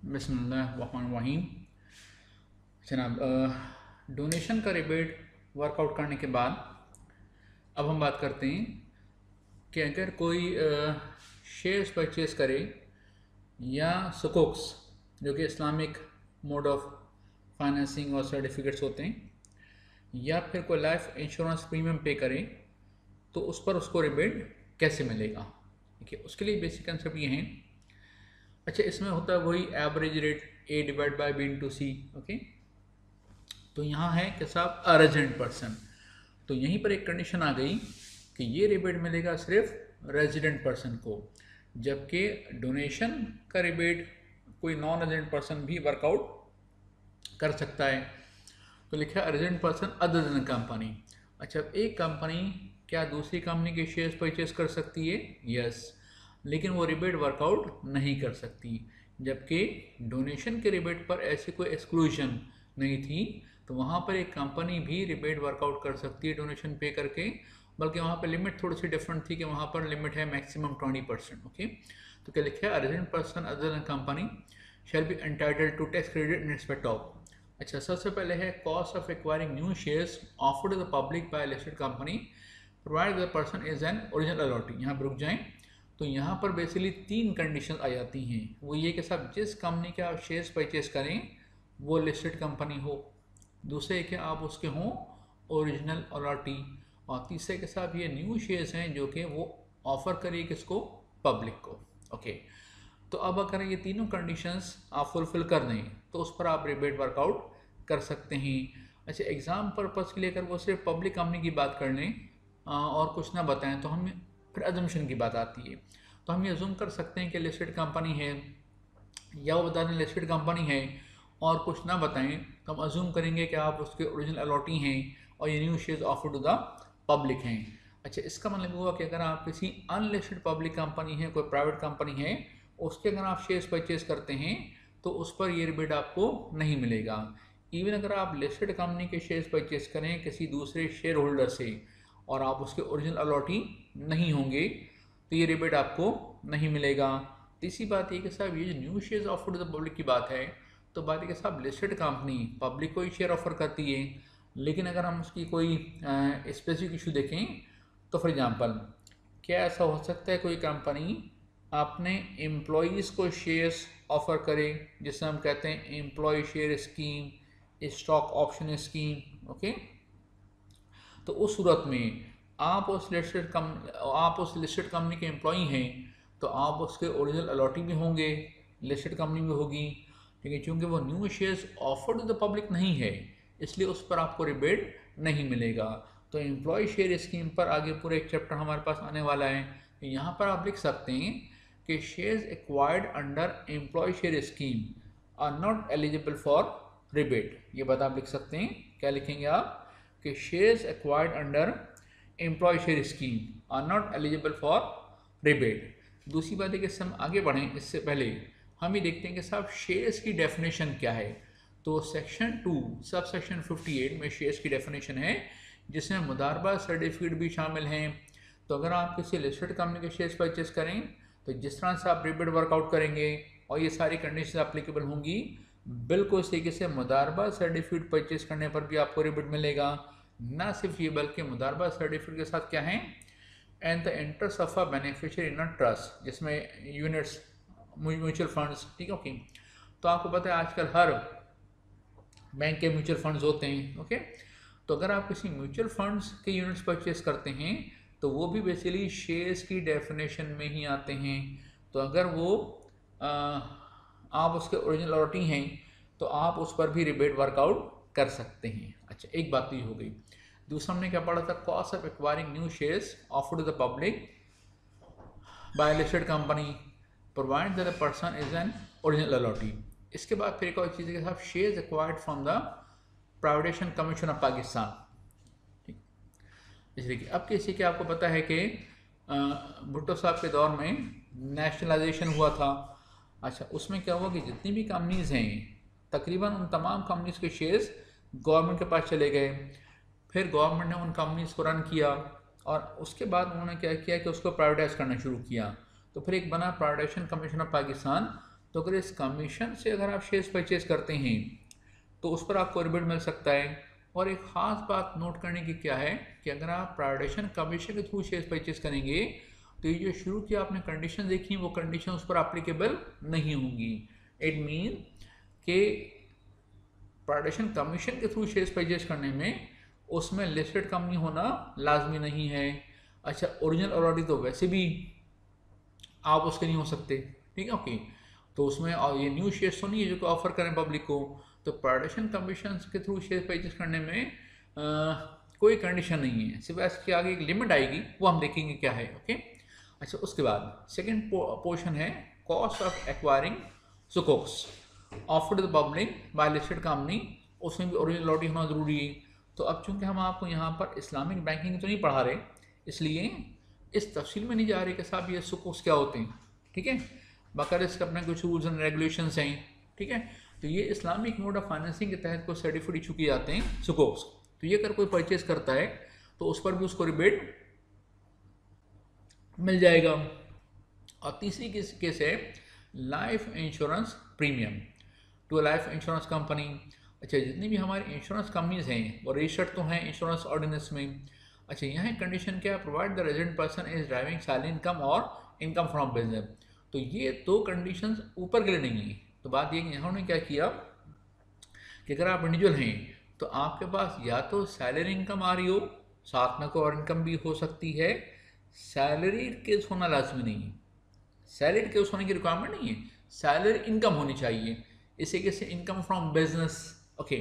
बिस्मिल्लाहिर्रहमानिर्रहीम। जनाब, डोनेशन का रिबेट वर्कआउट करने के बाद अब हम बात करते हैं कि अगर कोई शेयर्स परचेज़ करे या सुकोक्स जो कि इस्लामिक मोड ऑफ फाइनेंसिंग और सर्टिफिकेट्स होते हैं, या फिर कोई लाइफ इंश्योरेंस प्रीमियम पे करे तो उस पर उसको रिबेट कैसे मिलेगा। ठीक है, उसके लिए बेसिक कंसेप्ट ये हैं। अच्छा, इसमें होता है वही average rate A divide by B into C। Okay, तो यहाँ है कि साहब अ रेजिडेंट पर्सन, तो यहीं पर एक कंडीशन आ गई कि ये रिबेट मिलेगा सिर्फ रेजिडेंट पर्सन को, जबकि डोनेशन का रिबेट कोई नॉन रेजिडेंट पर्सन भी वर्कआउट कर सकता है। तो लिखा है resident person other than company. अच्छा, एक कंपनी क्या दूसरी कंपनी के शेयर्स परचेज कर सकती है? यस, लेकिन वो रिबेट वर्कआउट नहीं कर सकती, जबकि डोनेशन के रिबेट पर ऐसी कोई एक्सक्लूजन नहीं थी। तो वहाँ पर एक कंपनी भी रिबेट वर्कआउट कर सकती है डोनेशन पे करके, बल्कि वहाँ पर लिमिट थोड़ी सी डिफरेंट थी कि वहाँ पर लिमिट है मैक्सिमम 20%। ओके, तो क्या लिखा है resident person other than company shall be entitled to tax credit in respect of. अच्छा, सबसे पहले है cost of acquiring new shares offered to the public by listed company provide the person is an original allottee. यहाँ पर रुक जाएं। तो यहाँ पर बेसिकली 3 कंडीशन आ जाती हैं। वो ये कि साहब जिस कंपनी के आप शेयर्स परचेज करें वो लिस्टेड कंपनी हो, दूसरे के आप उसके हों ओरिजिनल अलॉटी, और तीसरे के साथ ये न्यू शेयर्स हैं जो कि वो ऑफर करिए किसको? पब्लिक को। ओके, तो अब अगर ये तीनों कंडीशंस आप फुलफिल कर दें तो उस पर आप रिबेट वर्कआउट कर सकते हैं। अच्छा, एग्ज़ाम पर्पज़ के लिए अगर वो सिर्फ पब्लिक कंपनी की बात कर लें और कुछ ना बताएं तो हम फिर अजम्पशन की बात आती है। तो हम ये अज्यूम कर सकते हैं कि लिस्टेड कंपनी है, या वो बता दें लिस्टेड कंपनी है और कुछ ना बताएं तो हम अज्यूम करेंगे कि आप उसके ओरिजिनल अलॉटी हैं और ये new shares offer to the public हैं। अच्छा, इसका मतलब हुआ कि अगर आप किसी अनलिस्टेड पब्लिक कंपनी है, कोई प्राइवेट कंपनी है, उसके अगर आप शेयर्स परचेज करते हैं तो उस पर ये रिबेट आपको नहीं मिलेगा। इवन अगर आप लिस्टेड कंपनी के शेयर्स परचेज करें किसी दूसरे शेयर होल्डर से और आप उसके ओरिजिनल अलॉटी नहीं होंगे तो ये रिबेट आपको नहीं मिलेगा। तीसरी बात ये कि साहब ये जो new shares offer to the public की बात है, तो बात है कि साहब लिस्टेड कंपनी पब्लिक को ही शेयर ऑफर करती है, लेकिन अगर हम उसकी कोई स्पेसिफिक इशू देखें तो फॉर एग्जांपल क्या ऐसा हो सकता है कोई कंपनी अपने एम्प्लॉयज़ को शेयर्स ऑफर करे, जिसे हम कहते हैं employ share scheme, stock option scheme. Okay, तो उस सूरत में आप उस लिस्टेड कंपनी के एम्प्लॉई हैं तो आप उसके ओरिजिनल अलॉटी भी होंगे, लिस्टेड कंपनी भी होगी, ठीक है। चूँकि वो new shares offer to the public नहीं है इसलिए उस पर आपको रिबेट नहीं मिलेगा। तो एम्प्लॉय शेयर स्कीम पर आगे पूरा एक चैप्टर हमारे पास आने वाला है। तो यहाँ पर आप लिख सकते हैं कि shares acquired under employ share scheme are not eligible for rebate. ये बात आप लिख सकते हैं। क्या लिखेंगे आप? कि shares acquired under employ share scheme are not eligible for rebate. दूसरी बात है कि हम आगे बढ़ें इससे पहले हम ये देखते हैं कि साहब शेयर्स की डेफिनेशन क्या है। तो सेक्शन 2 सब सेक्शन 58 में शेयर्स की डेफिनेशन है, जिसमें मुदारबा सर्टिफिकेट भी शामिल हैं। तो अगर आप किसी लिस्टेड कंपनी के शेयर्स परचेज करें तो जिस तरह से आप रिबेट वर्कआउट करेंगे और ये सारी कंडीशन एप्लीकेबल होंगी, बिल्कुल इस तरीके से मुदारबा सर्टिफिकेट परचेज करने पर भी आपको रिबेट मिलेगा। ना सिर्फ ये बल्कि मुदारबा सर्टिफिकेट के साथ क्या है, and the interest of a beneficiary in a trust, जिसमें यूनिट्स म्यूचुअल फंड्स, ठीक है। ओके, तो आपको पता है आजकल हर बैंक के म्यूचुअल फंड्स होते हैं। ओके, तो अगर आप किसी म्यूचुअल फंड्स के यूनिट्स परचेज करते हैं तो वो भी बेसिकली शेयर्स की डेफिनेशन में ही आते हैं। तो अगर वो आप उसके ओरिजिनल अलॉटी हैं तो आप उस पर भी रिबेट वर्कआउट कर सकते हैं। अच्छा, एक बात तो ये हो गई। दूसरा हमने क्या पढ़ा था? Cost of acquiring new shares offered to the public by listed company provide that the person is an original allottee. इसके बाद फिर एक और चीज़ के साथ shares acquired from the privatisation commission of Pakistan. ठीक, इसलिए कि अब किसी के आपको पता है कि भुट्टो साहब के दौर में नेशनलाइजेशन हुआ था। अच्छा, उसमें क्या हुआ कि जितनी भी कंपनीज़ हैं तकरीबन उन तमाम कंपनीज़ के शेयर्स गवर्नमेंट के पास चले गए। फिर गवर्नमेंट ने उन कंपनीज़ को रन किया और उसके बाद उन्होंने क्या किया कि उसको प्राइवेटाइज करना शुरू किया। तो फिर एक बना प्राइवेटाइजेशन कमीशन ऑफ पाकिस्तान, तो अगर इस कमीशन से अगर आप शेयर्स परचेज करते हैं तो उस पर आपको रिबेट मिल सकता है। और एक ख़ास बात नोट करने की क्या है कि अगर आप प्राइवेटाइजेशन कमीशन के थ्रू शेयर्स परचेज करेंगे तो ये जो शुरू की आपने कंडीशन देखी वो कंडीशन उस पर एप्लीकेबल नहीं होंगी। इट मीन कि प्राइवेटाइजेशन कमीशन के थ्रू शेयर्स परचेज करने में उसमें लिस्टेड कंपनी होना लाजमी नहीं है। अच्छा, ओरिजिनल अथॉरिटी तो वैसे भी आप उसके नहीं हो सकते, ठीक है, ओके। तो उसमें और ये न्यू शेयर्स तो नहीं है जो ऑफर करें पब्लिक को। तो प्राइवेटाइजेशन कमीशन के थ्रू शेयर परचेज करने में कोई कंडीशन नहीं है, सिर्फ इसके आगे एक लिमिट आएगी, वो हम देखेंगे क्या है, ओके। अच्छा, उसके बाद सेकेंड पोर्शन है cost of acquiring sukuks offered to the public by listed company. उसमें भी ओरिजिनल अथॉरिटी होना जरूरी है। तो अब चूंकि हम आपको यहाँ पर इस्लामिक बैंकिंग तो नहीं पढ़ा रहे, इसलिए इस तफसील में नहीं जा रहे कि साहब ये सुकोक्स क्या होते हैं, ठीक है। बाकायदा इसके अपने कुछ रूल्स एंड रेगुलेशंस हैं, ठीक है। तो ये इस्लामिक मोड ऑफ फाइनेंसिंग के तहत कोई सर्टिफिकेट इशू किए जाते हैं सुकोक्स। तो ये अगर कोई परचेज करता है तो उस पर भी उसको रिबेट मिल जाएगा। और तीसरी केस है life insurance premium to a life insurance company. अच्छा, जितनी भी हमारी इंश्योरेंस कंपनीज हैं वो रजिस्टर्ड तो हैं इंश्योरेंस ऑर्डिनेंस में। अच्छा, यहाँ कंडीशन क्या है, provide the resident person is driving salary income और इनकम फ्रॉम बिजनेस। तो ये दो कंडीशंस ऊपर के लिए नहीं है। तो बात ये कि इन्होंने क्या किया कि अगर आप इंडिविजुअल हैं तो आपके पास या तो सैलरी इनकम आ रही हो, साथ में कोई और इनकम भी हो सकती है। सैलरी केस होना लाजमी नहीं है, सैलरी केस होने की रिक्वायरमेंट नहीं है, सैलरी इनकम होनी चाहिए। इसी के से इनकम फ्रॉम बिजनेस, ओके।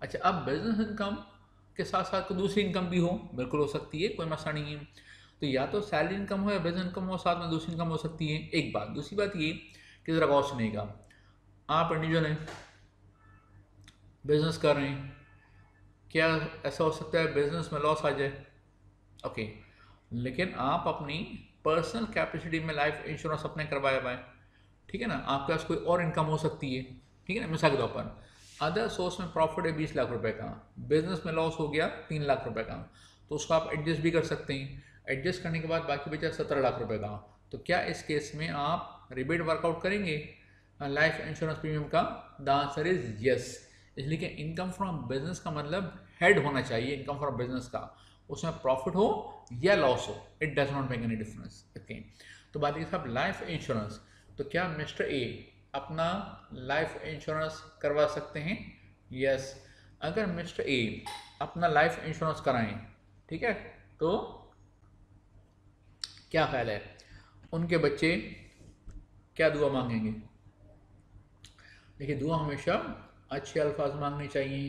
अच्छा, अब बिजनेस इनकम के साथ साथ कोई दूसरी इनकम भी हो, बिल्कुल हो सकती है, कोई मसला नहीं है। तो या तो सैलरी इनकम हो या बिजनेस इनकम हो, साथ में दूसरी इनकम हो सकती है, एक बात। दूसरी बात ये कि ज़रा गौर सुनिएगा, आप इंडिविजुअल हैं, बिजनेस कर रहे हैं, क्या ऐसा हो सकता है बिजनेस में लॉस आ जाए, ओके, लेकिन आप अपनी पर्सनल कैपेसिटी में लाइफ इंश्योरेंस अपने करवाया हुआ है, ठीक है ना। आपके पास कोई और इनकम हो सकती है, ठीक है ना। मिसाल के तौर पर अदर सोर्स में प्रॉफिट है 20 लाख रुपए का, बिजनेस में लॉस हो गया 3 लाख रुपए का, तो उसको आप एडजस्ट भी कर सकते हैं। एडजस्ट करने के बाद बाकी बचा 17 लाख रुपए का। तो क्या इस केस में आप रिबेट वर्कआउट करेंगे लाइफ इंश्योरेंस प्रीमियम का? The answer is yes. इसलिए कि इनकम फ्रॉम बिजनेस का मतलब हेड होना चाहिए इनकम फ्रॉम बिजनेस का, उसमें प्रॉफिट हो या लॉस हो, it does not make any difference, okay. तो बात ये साहब लाइफ इंश्योरेंस, तो क्या मिस्टर ए अपना लाइफ इंश्योरेंस करवा सकते हैं? यस। अगर मिस्टर ए अपना लाइफ इंश्योरेंस कराएं, ठीक है, तो क्या ख्याल है उनके बच्चे क्या दुआ मांगेंगे? देखिए, दुआ हमेशा अच्छे अल्फाज मांगने चाहिए।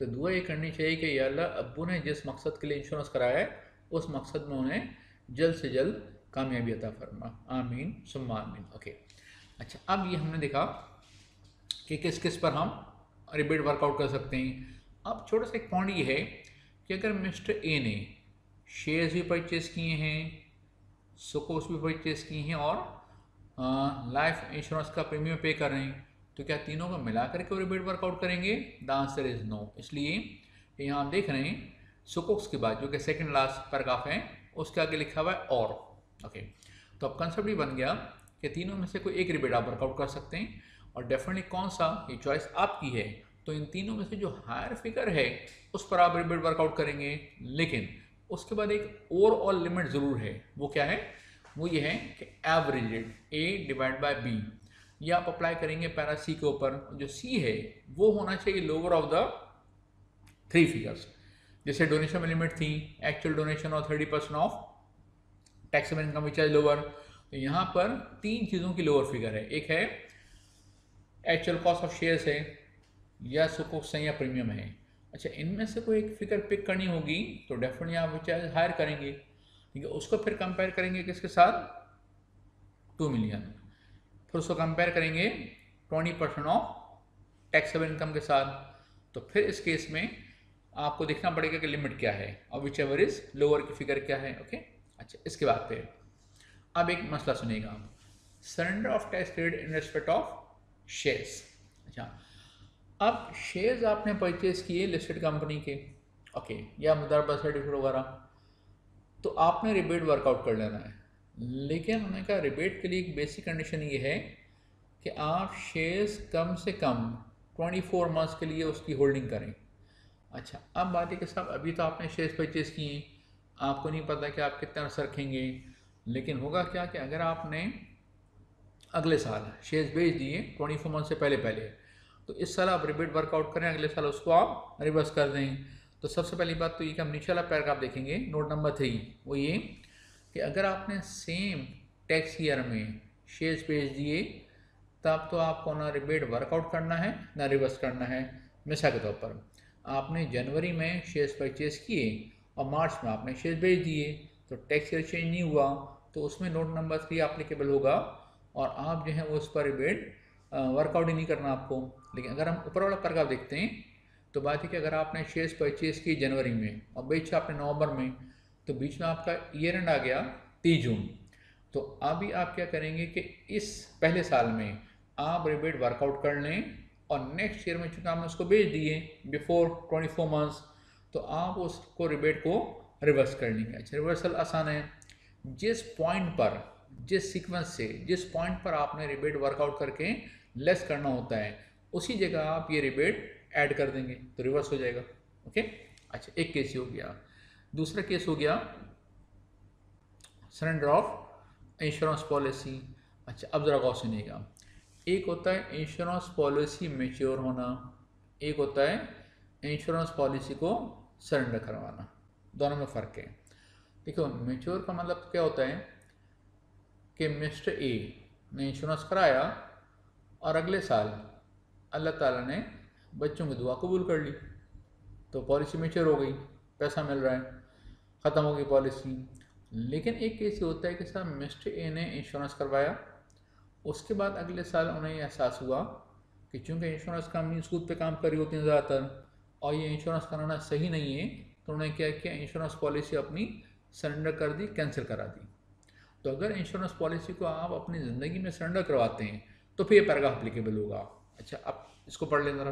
तो दुआ ये करनी चाहिए कि या अल्लाह अब्बू ने जिस मकसद के लिए इंश्योरेंस कराया है उस मकसद में उन्हें जल्द से जल्द कामयाबी अता फरमा, आमीन सुम्मा आमीन, ओके। अच्छा, अब ये हमने देखा कि किस किस पर हम रिबेट वर्कआउट कर सकते हैं। अब छोटा सा एक पॉइंट ये है कि अगर मिस्टर ए ने शेयर्स भी परचेज किए हैं, सुकोस भी परचेज किए हैं और लाइफ इंश्योरेंस का प्रीमियम पे कर रहे हैं, तो क्या तीनों को मिला करके रिबेट वर्कआउट करेंगे? The answer is no. इसलिए यहाँ आप देख रहे हैं सुकोक्स के बाद जो कि सेकंड लास्ट पैराग्राफ है उसके आगे लिखा हुआ है और, ओके। तो अब कंसेप्ट ही बन गया कि तीनों में से कोई एक रिबेट आप वर्कआउट कर सकते हैं, और डेफिनेटली कौन सा, ये चॉइस आपकी है। तो इन तीनों में से जो हायर फिगर है उस पर आप रिबेट वर्कआउट करेंगे, लेकिन उसके बाद एक ओवरऑल लिमिट ज़रूर है। वो क्या है? वो ये है कि average rate A divide by B, ये आप अप्लाई करेंगे पैरा सी के ऊपर। जो सी है वो होना चाहिए लोअर ऑफ द 3 फिगर्स। जैसे डोनेशन में लिमिट थी एक्चुअल डोनेशन और 30% of taxable income which is lower. तो यहाँ पर 3 चीज़ों की लोअर फिगर है, एक है एक्चुअल कॉस्ट ऑफ शेयर्स है, या सुकोक्स है, या प्रीमियम है। अच्छा, इनमें से कोई एक फिगर पिक करनी होगी तो डेफिनेटली आप विच इज हायर करेंगे, ठीक है। उसको फिर कंपेयर करेंगे किसके साथ? 2 मिलियन। फिर उसको कंपेयर करेंगे 20% ऑफ टैक्सेबल इनकम के साथ। तो फिर इस केस में आपको देखना पड़ेगा कि लिमिट क्या है और विच एवर इज लोअर की फिगर क्या है, ओके। अच्छा, इसके बाद फिर अब एक मसला सुनिएगा, surrender of tax credit in respect of shares. अच्छा, अब शेयर्स आपने परचेज किए लिस्टेड कंपनी के, ओके, या मुदारबा सर्टिफिकेट वगैरह, तो आपने रिबेट वर्कआउट कर लेना है। लेकिन उन्होंने कहा रिबेट के लिए एक बेसिक कंडीशन ये है कि आप शेयर्स कम से कम 24 मंथ्स के लिए उसकी होल्डिंग करें। अच्छा, अब बात है कि साहब अभी तो आपने शेयर्स परचेज किए, आपको नहीं पता कि आप कितना अर्स रखेंगे, लेकिन होगा क्या कि अगर आपने अगले साल शेयर्स बेच दिए 24 मंथ से पहले पहले, तो इस साल आप रिबेट वर्कआउट करें, अगले साल उसको आप रिवर्स कर दें। तो सबसे पहली बात तो ये कि हम नीचे वाला पैराग्राफ देखेंगे, नोट नंबर 3, वो ये कि अगर आपने सेम टैक्स ईयर में शेयर्स बेच दिए, तब तो आपको ना रिबेट वर्कआउट करना है ना रिवर्स करना है। मिसाल के तौर पर आपने जनवरी में शेयर्स परचेज किए और मार्च में आपने शेयर्स बेच दिए, तो टैक्स ईयर चेंज नहीं हुआ, तो उसमें नोट नंबर 3 एप्लीकेबल होगा और आप जो है वो उस पर रिबेट वर्कआउट ही नहीं करना आपको। लेकिन अगर हम ऊपर वाला पैराग्राफ देखते हैं तो बात है कि अगर आपने शेयर्स परचेज किए जनवरी में और बेचा आपने नवंबर में, तो बीच में आपका ईयर एंड आ गया 30 जून, तो अभी आप क्या करेंगे कि इस पहले साल में आप रिबेट वर्कआउट कर लें और नेक्स्ट ईयर में चूंकि आपने उसको बेच दिए बिफोर 24 मंथ्स, तो आप उसको रिबेट को रिवर्स कर लेंगे। अच्छा, रिवर्सल आसान है, जिस पॉइंट पर, जिस सीक्वेंस से, जिस पॉइंट पर आपने रिबेट वर्कआउट करके लेस करना होता है, उसी जगह आप ये रिबेट ऐड कर देंगे तो रिवर्स हो जाएगा। ओके, अच्छा, एक केस ही हो गया। दूसरा केस हो गया सरेंडर ऑफ इंश्योरेंस पॉलिसी। अच्छा, अब जरा गौर सुनिएगा, एक होता है इंश्योरेंस पॉलिसी मैच्योर होना, एक होता है इंश्योरेंस पॉलिसी को सरेंडर करवाना, दोनों में फ़र्क है। देखो, मैच्योर का मतलब क्या होता है कि मिस्टर ए ने इंश्योरेंस कराया और अगले साल अल्लाह ताला ने बच्चों की दुआ कबूल कर ली, तो पॉलिसी मैच्योर हो गई, पैसा मिल रहा है, ख़त्म हो गई पॉलिसी। लेकिन एक केस ये होता है कि साहब मिस्टर ए ने इंश्योरेंस करवाया, उसके बाद अगले साल उन्हें एहसास हुआ कि चूँकि इंश्योरेंस कंपनी सूद पे काम कर रही होती है ज़्यादातर और ये इंश्योरेंस कराना सही नहीं है, तो उन्होंने क्या किया, इंश्योरेंस पॉलिसी अपनी सरेंडर कर दी, कैंसिल करा दी। तो अगर इंश्योरेंस पॉलिसी को आप अपनी ज़िंदगी में सरेंडर करवाते हैं तो फिर ये पैराग्राफ एप्लीकेबल होगा। अच्छा, अब इसको पढ़ लें ज़रा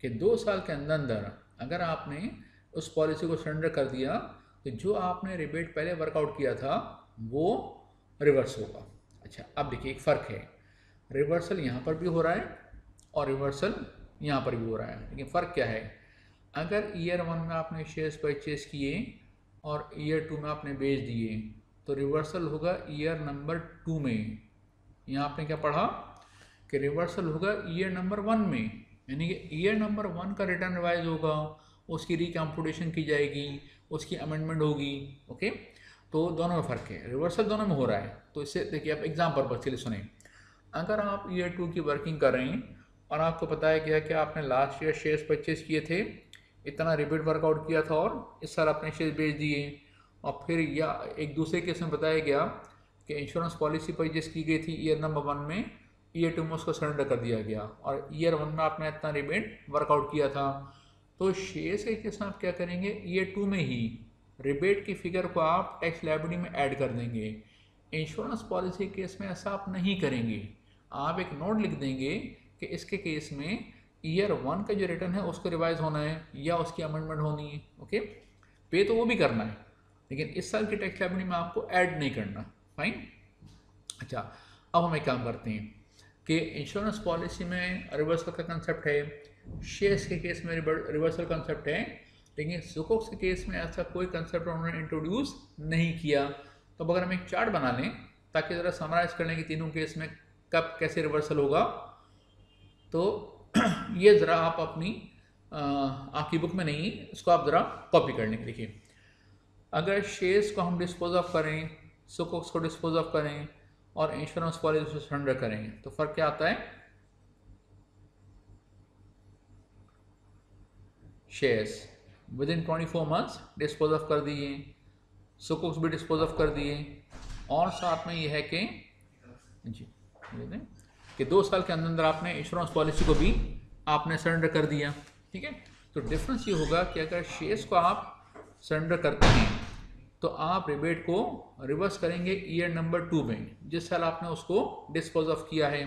कि 2 साल के अंदर अंदर अगर आपने उस पॉलिसी को सरेंडर कर दिया तो जो आपने रिबेट पहले वर्कआउट किया था वो रिवर्स होगा। अच्छा, अब देखिए एक फ़र्क है, रिवर्सल यहाँ पर भी हो रहा है और रिवर्सल यहाँ पर भी हो रहा है, लेकिन फ़र्क क्या है, अगर ईयर 1 में आपने शेयर्स परचेज किए और ईयर 2 में आपने बेच दिए, तो रिवर्सल होगा ईयर नंबर 2 में। यहाँ आपने क्या पढ़ा कि रिवर्सल होगा ईयर नंबर 1 में, यानी कि ईयर नंबर 1 का रिटर्न रिवाइज होगा, उसकी रिकम्पुटेशन की जाएगी, उसकी अमेंडमेंट होगी। ओके, तो दोनों में फ़र्क है, रिवर्सल दोनों में हो रहा है। तो इससे देखिए, आप एग्जाम पर्पज के लिए सुने, अगर आप ईयर 2 की वर्किंग कर रहे हैं और आपको बताया गया कि आपने लास्ट ईयर शेयर्स परचेज किए थे, इतना रिबेट वर्कआउट किया था और इस साल आपने शेयर बेच दिए, और फिर या एक दूसरे केस में बताया गया कि इंश्योरेंस पॉलिसी परचेज की गई थी ईयर नंबर 1 में, ईयर 2 में उसको सरेंडर कर दिया गया और ईयर 1 में आपने इतना रिबेट वर्कआउट किया था, तो शेयर्स के केस में आप क्या करेंगे, ईयर 2 में ही रिबेट की फिगर को आप टैक्स लायबिलिटी में ऐड कर देंगे। इंश्योरेंस पॉलिसी केस में ऐसा आप नहीं करेंगे, आप एक नोट लिख देंगे कि इसके केस में ईयर 1 का जो रिटर्न है उसको रिवाइज होना है या उसकी अमेंडमेंट होनी है। ओके, पे तो वो भी करना है, लेकिन इस साल की टैक्स लायबिलिटी में आपको ऐड नहीं करना। फाइन। अच्छा, अब हम एक काम करते हैं कि इंश्योरेंस पॉलिसी में रिवर्सल का कंसेप्ट है, शेयर्स के केस में रिवर्सल कंसेप्ट है, लेकिन सुकोक्स के केस में ऐसा कोई कंसेप्ट उन्होंने इंट्रोड्यूस नहीं किया। तो अगर हम एक चार्ट बना लें ताकि ज़रा समराइज कर लें कि तीनों केस में कब कैसे रिवर्सल होगा, तो ये ज़रा आप अपनी आपकी बुक में नहीं, इसको आप ज़रा कॉपी कर लेंगे। देखिए, अगर शेयर्स को हम डिस्पोज ऑफ करें, सुकोक्स को डिस्पोज ऑफ करें और इंश्योरेंस पॉलिसी सरेंडर करें, तो फ़र्क क्या आता है, shares with in 24 months dispose of कर दिए, सुकोक्स भी डिस्पोज ऑफ कर दिए, और साथ में ये है कि जी कि 2 साल के अंदर अंदर आपने इंश्योरेंस पॉलिसी को भी आपने सरेंडर कर दिया। ठीक है, तो डिफरेंस ये होगा कि अगर शेयर्स को आप सरेंडर करते हैं तो आप रिबेट को रिवर्स करेंगे ईयर नंबर 2 में, जिस साल आपने उसको डिस्पोज ऑफ किया है।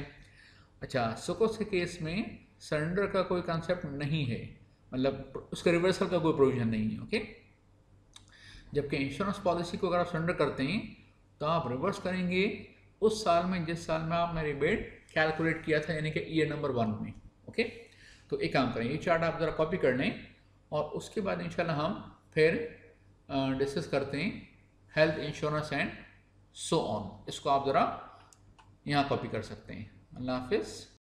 अच्छा, सुकोक्स के केस में सरेंडर का कोई कंसेप्ट नहीं है, मतलब उसके रिवर्सल का कोई प्रोविजन नहीं है। ओके, जबकि इंश्योरेंस पॉलिसी को अगर आप सरेंडर करते हैं तो आप रिवर्स करेंगे उस साल में जिस साल में आपने रिबेट कैलकुलेट किया था, यानी कि ईयर नंबर 1 में। ओके, तो एक काम करें, ये चार्ट आप ज़रा कॉपी कर लें और उसके बाद इंशाल्लाह हम फिर डिस्कस करते हैं health insurance and so on. इसको आप ज़रा यहाँ कॉपी कर सकते हैं। अल्लाह हाफिज़।